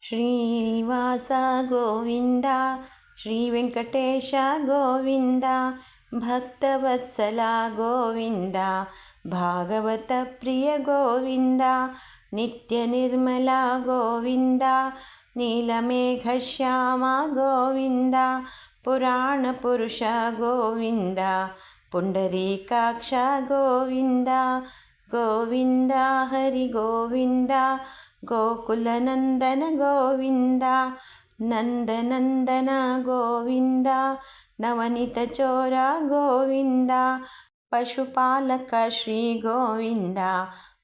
ಶ್ರೀನಿವಾಸ ಗೋವಿಂದ ಶ್ರೀ ವೆಂಕಟೇಶ ಗೋವಿಂದ ಭಕ್ತವತ್ಸಲ ಗೋವಿಂದ ಭಾಗವತ ಪ್ರಿಯ ಗೋವಿಂದ ನಿತ್ಯ ನಿರ್ಮಲ ಗೋವಿಂದ ನೀಲಮೇಘಶ್ಯಾಮ ಗೋವಿಂದ ಪುರಾಣ ಪುರುಷ ಗೋವಿಂದ ಪುಂಡರೀಕಾಕ್ಷ ಗೋವಿಂದ ಗೋವಿಂದ ಹರಿ ಗೋವಿಂದ ಗೋಕುಲನಂದನ ಗೋವಿಂದ ನಂದನಂದನ ಗೋವಿಂದ ನವನಿತ ಚೋರ ಗೋವಿಂದ ಪಶುಪಾಲಕ ಶ್ರೀ ಗೋವಿಂದ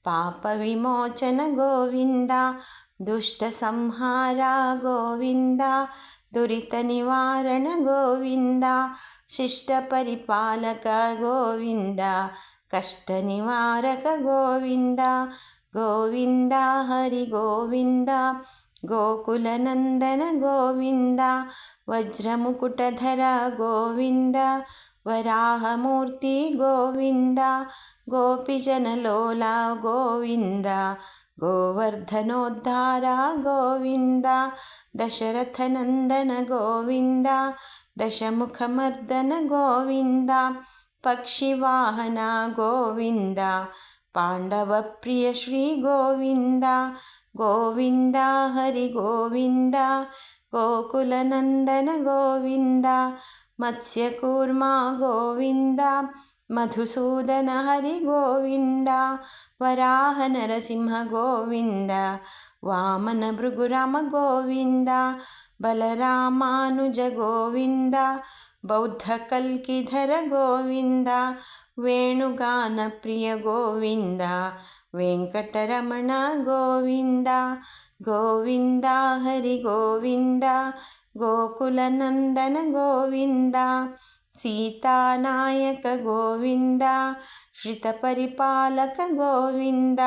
ಪಾಪ ವಿಮೋಚನ ಗೋವಿಂದ ದುಷ್ಟ ಸಂಹಾರ ಗೋವಿಂದ ದುರಿತ ನಿವಾರಣ ಗೋವಿಂದ ಶಿಷ್ಟ ಪರಿಪಾಲಕ ಗೋವಿಂದ ಕಷ್ಟ ನಿವಾರಕ ಗೋವಿಂದ ಗೋವಿಂದ ಹರಿ ಗೋವಿಂದ ಗೋಕುಲನಂದನ ಗೋವಿಂದ ವಜ್ರಮುಕುಟಧರ ಗೋವಿಂದ ವರಾಹಮೂರ್ತಿ ಗೋವಿಂದ ಗೋಪಿಜನಲೋಲ ಗೋವಿಂದ ಗೋವರ್ಧನೋದ್ಧಾರ ಗೋವಿಂದ ದಶರಥನಂದನ ಗೋವಿಂದ ದಶಮುಖಮರ್ದನ ಗೋವಿಂದ ಪಕ್ಷಿವಾಹನ ಗೋವಿಂದ ಪಾಂಡವ ಪ್ರಿಯ ಶ್ರೀ ಗೋವಿಂದ ಗೋವಿಂದ ಹರಿ ಗೋವಿಂದ ಗೋಕುಲನಂದನ ಗೋವಿಂದ ಮತ್ಸ್ಯಕೂರ್ಮ ಗೋವಿಂದ ಮಧುಸೂದನ ಹರಿ ಗೋವಿಂದ ವರಾಹ ನರಸಿಂಹ ಗೋವಿಂದ ವಾಮನ ಭೃಗುರಾಮ ಗೋವಿಂದ ಬಲರಾಮಾನುಜ ಗೋವಿಂದ ಬೌದ್ಧ ಕಲ್ಕಿಧರ ಗೋವಿಂದ ವೇಣುಗಾನ ಪ್ರಿಯ ಗೋವಿಂದ ವೆಂಕಟರಮಣ ಗೋವಿಂದ ಗೋವಿಂದ ಹರಿ ಗೋವಿಂದ ಗೋಕುಲನಂದನ ಗೋವಿಂದ ಸೀತಾನಾಯಕ ಗೋವಿಂದ ಶ್ರಿತ ಪರಿಪಾಲಕ ಗೋವಿಂದ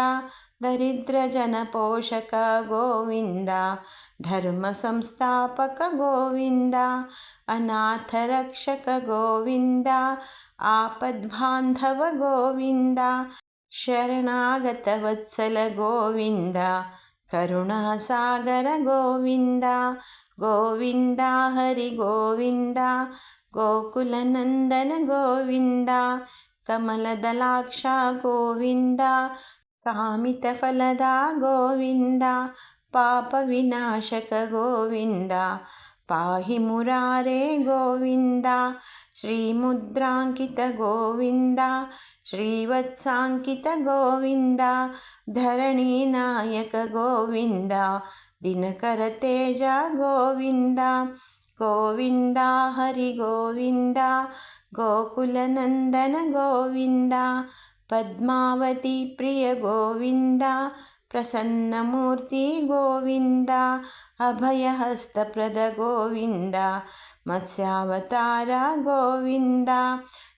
ದರಿದ್ರ ಜನ ಪೋಷಕ ಗೋವಿಂದ ಧರ್ಮ ಸಂಸ್ಥಾಪಕ ಗೋವಿಂದ ಅನಾಥ ರಕ್ಷಕ ಗೋವಿಂದ ಆಪದ್ಬಾಂಧವ ಗೋವಿಂದ ಶರಣಾಗತ ವತ್ಸಲ ಗೋವಿಂದ ಕರುಣಾಸಾಗರ ಗೋವಿಂದ ಗೋವಿಂದ ಹರಿ ಗೋವಿಂದ ಗೋಕುಲನಂದನ ಗೋವಿಂದ ಕಮಲದಲಾಕ್ಷ ಗೋವಿಂದ ಕಾಮಿತ ಫಲದ ಗೋವಿಂದ ಪಾಪ ವಿನಾಶಕ ಗೋವಿಂದ ಪಾಹಿ ಮುರಾರೇ ಗೋವಿಂದ ಶ್ರೀಮುದ್ರಾಂಕಿತ ಗೋವಿಂದ ಶ್ರೀವತ್ಸಾಂಕಿತ ಗೋವಿಂದ ಧರಣಿ ನಾಯಕ ಗೋವಿಂದ ದಿನಕರ ತೇಜ ಗೋವಿಂದ ಗೋವಿಂದ ಹರಿ ಗೋವಿಂದ ಗೋಕುಲನಂದನ ಗೋವಿಂದ ಪದ್ಮಾವತಿ ಪ್ರಿಯ ಗೋವಿಂದ ಪ್ರಸನ್ನಮೂರ್ತಿ ಗೋವಿಂದ ಅಭಯಹಸ್ತಪ್ರದ ಗೋವಿಂದ ಮತ್ಸ್ಯಾವತಾರ ಗೋವಿಂದ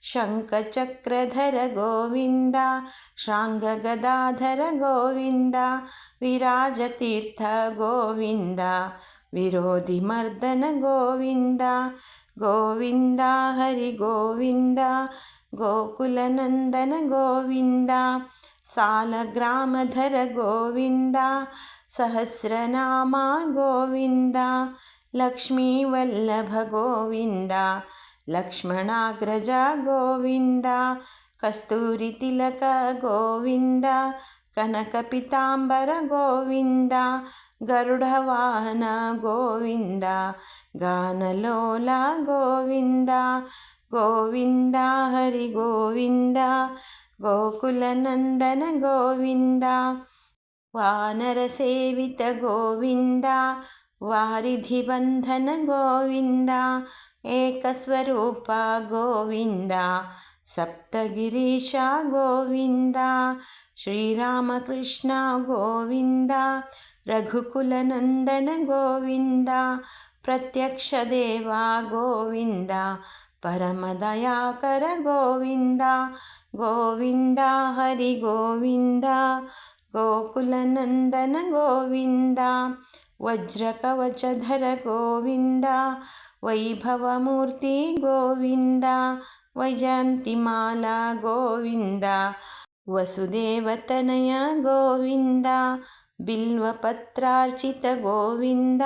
ಶಂಖಚಕ್ರಧರ ಗೋವಿಂದ ಶಾಂಗಗದಾಧರ ಗೋವಿಂದ ವಿರಾಜತೀರ್ಥ ಗೋವಿಂದ ವಿರೋಧಿ ಮರ್ದನ ಗೋವಿಂದ ಗೋವಿಂದ ಹರಿ ಗೋವಿಂದ ಗೋಕುಲನಂದನ ಗೋವಿಂದ ಸಾಲಗ್ರಾಮಧರ ಗೋವಿಂದ ಸಹಸ್ರನಾಮ ಗೋವಿಂದ ಲಕ್ಷ್ಮೀವಲ್ಲಭ ಗೋವಿಂದ ಲಕ್ಷ್ಮಣಾಗ್ರಜ ಗೋವಿಂದ ಕಸ್ತೂರಿ ತಿಲಕ ಗೋವಿಂದ ಕನಕ ಪಿತಾಂಬರ ಗೋವಿಂದ ಗರುಡವಾಹನ ಗೋವಿಂದ ಗಾನಲೋಲ ಗೋವಿಂದ ಗೋವಿಂದ ಹರಿ ಗೋವಿಂದ ಗೋಕುಲನಂದನ ಗೋವಿಂದ ವಾನರ ಸೇವಿತ ಗೋವಿಂದ ವಾರಿಧಿ ಬಂಧನ ಗೋವಿಂದ ಏಕಸ್ವರೂಪ ಗೋವಿಂದ ಸಪ್ತಗಿರೀಶ ಗೋವಿಂದ ಶ್ರೀರಾಮಕೃಷ್ಣ ಗೋವಿಂದ ರಘುಕುಲನಂದನ ಗೋವಿಂದ ಪ್ರತ್ಯಕ್ಷ ದೇವ ಗೋವಿಂದ ಪರಮದಯಾಕರ ಗೋವಿಂದ ಗೋವಿಂದ ಹರಿ ಗೋವಿಂದ ಗೋಕುಲನಂದನ ಗೋವಿಂದ ವಜ್ರಕವಚಧರ ಗೋವಿಂದ ವೈಭವಮೂರ್ತಿ ಗೋವಿಂದ ವೈಜಯಂತಿಮಾಲಾ ಗೋವಿಂದ ವಸುದೇವತನಯ ಗೋವಿಂದ बिल्वपत्रार्चित गोविन्द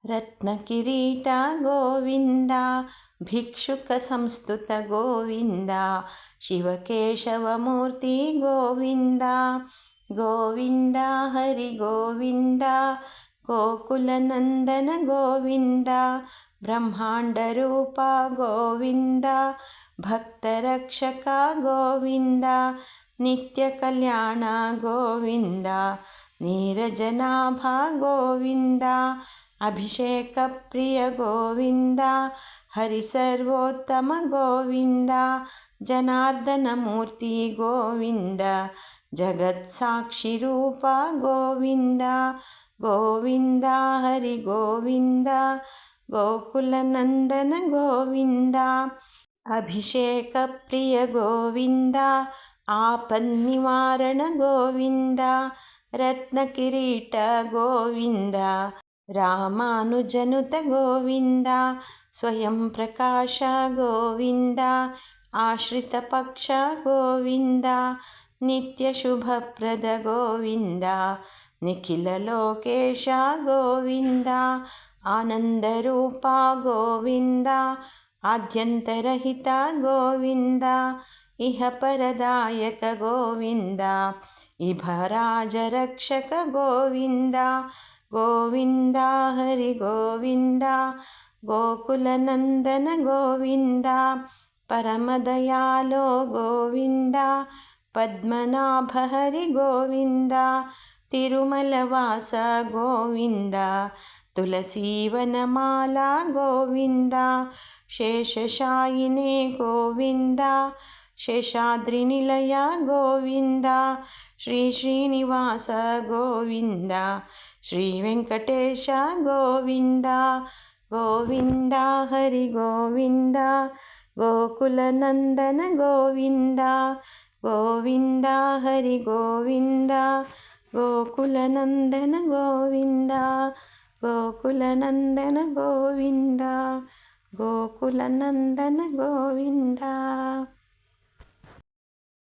रत्नकिरीट गोविन्द भिक्षुकसंस्तुत गोविन्द शिवकेशवमूर्ति गोविन्द गोविन्द हरि गोविन्द गोकुलनन्दन गोविन्द ब्रह्माण्डरूप गोविन्द भक्तरक्षक गोविन्द नित्यकल्याण गोविन्द नीरजनाभ गोविन्द अभिषेकप्रिय गोविन्द हरिसर्वोत्तम गोविन्द जनार्दनमूर्ति गोविन्द जगत्साक्षिरूप गोविन्द गोविन्द हरि गोविन्द गोकुलनन्दन गोविन्द अभिषेकप्रिय गोविन्द आपन्निवारण गोविन्द रत्नकिरीट गोविन्द रामानुजनुत गोविन्द स्वयं प्रकाश गोविन्द आश्रितपक्ष गोविन्द नित्यशुभप्रद गोविन्द निखिललोकेश गोविन्द आनन्दरूप गोविन्द आद्यन्तरहित गोविन्द इहपरदायक गोविन्द इभराजरक्षक गोविन्द गोविन्द हरि गोविन्द गोकुलनन्दन गोविन्द परमदयालो गोविन्द पद्मनाभ हरि गोविन्द तिरुमलवास गोविन्द तुलसीवनमाला गोविन्द शेषशायिने गोविन्द शेषाद्रिनिलय गोविन्द श्री श्रीनिवास गोविन्द श्रीवेङ्कटेश गोविन्द गोविन्द हरि गोविन्द गोकुलनन्दन गोविन्द गोविन्द हरि गोविन्द गोकुलनन्दन गोविन्द गोकुलनन्दन गोविन्द गोकुलनन्दन गोविन्द।